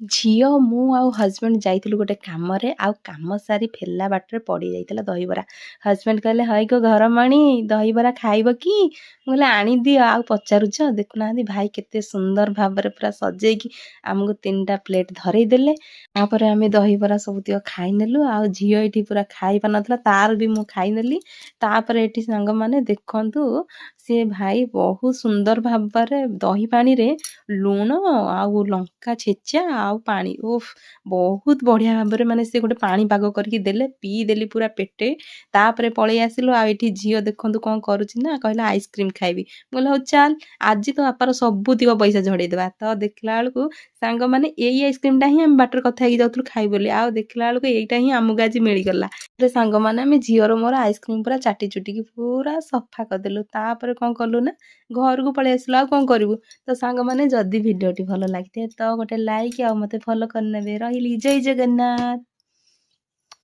ଝିଅ ମୁଁ ଆଉ ହଜବେଣ୍ଡ ଯାଇଥିଲୁ ଗୋଟେ କାମରେ, ଆଉ କାମ ସାରି ଫେରିଲା ବାଟରେ ପଡ଼ିଯାଇଥିଲା ଦହିବରା। ହଜବେଣ୍ଡ କହିଲେ ହଇଗୋ ଘରମଣି ଦହିବରା ଖାଇବ କି? ମୁଁ କହିଲି ଆଣିଦିଅ। ଆଉ ପଚାରୁଛ? ଦେଖୁନାହାନ୍ତି ଭାଇ କେତେ ସୁନ୍ଦର ଭାବରେ ପୁରା ସଜେଇକି ଆମକୁ 3ଟା ପ୍ଲେଟ୍ ଧରେଇ ଦେଲେ। ତାପରେ ଆମେ ଦହିବରା ସବୁତିକ ଖାଇନେଲୁ। ଆଉ ଝିଅ ଏଠି ପୁରା ଖାଇପାରୁନଥିଲା, ତାର ବି ମୁଁ ଖାଇନେଲି। ତାପରେ ଏଠି ସାଙ୍ଗମାନେ ଦେଖନ୍ତୁ, ସିଏ ଭାଇ ବହୁତ ସୁନ୍ଦର ଭାବରେ ଦହି ପାଣିରେ ଲୁଣ ଆଉ ଲଙ୍କା ଛେଚା ଆଉ ପାଣି, ଓଫ୍ ବହୁତ ବଢ଼ିଆ ଭାବରେ ମାନେ ସେ ଗୋଟେ ପାଣି ପାଗ କରିକି ଦେଲେ, ପିଇଦେଲି ପୁରା ପେଟେ। ତାପରେ ପଳେଇ ଆସିଲୁ। ଆଉ ଏଠି ଝିଅ ଦେଖନ୍ତୁ କ'ଣ କରୁଛି ନା, କହିଲା ଆଇସ୍କ୍ରିମ୍ ଖାଇବି। ମୁଁ କହିଲି ହଉ ଚାଲ, ଆଜି ତ ବାପାର ସବୁତିକ ପଇସା ଝଡ଼େଇଦେବା। ତ ଦେଖିଲା ବେଳକୁ ସାଙ୍ଗମାନେ ଏଇ ଆଇସ୍କ୍ରିମ୍ଟା ହିଁ ଆମେ ବାଟରେ କଥା ହେଇକି ଯାଉଥିଲୁ ଖାଇବୁ ବୋଲି, ଆଉ ଦେଖିଲା ବେଳକୁ ଏଇଟା ହିଁ ଆମକୁ ଆଜି ମିଳିଗଲା। ସାଙ୍ଗମାନେ ଆମେ ଝିଅର ମୋର ଆଇସ୍କ୍ରିମ୍ ପୁରା ଚାଟି ଚୁଟିକି ପୁରା ସଫା କରିଦେଲୁ। ତାପରେ କ'ଣ କଲୁ ନା, ଘରକୁ ପଳେଇ ଆସିଲୁ। ଆଉ କ'ଣ କରିବୁ? ତ ସାଙ୍ଗମାନେ ଯଦି ଭିଡ଼ିଓଟି ଭଲ ଲାଗିଥାଏ ତ ଗୋଟେ ଲାଇକ୍ ଆଉ ମୋତେ ଫଲୋ କରିନେବେ। ରହିଲି, ଜୟ ଜଗନ୍ନାଥ।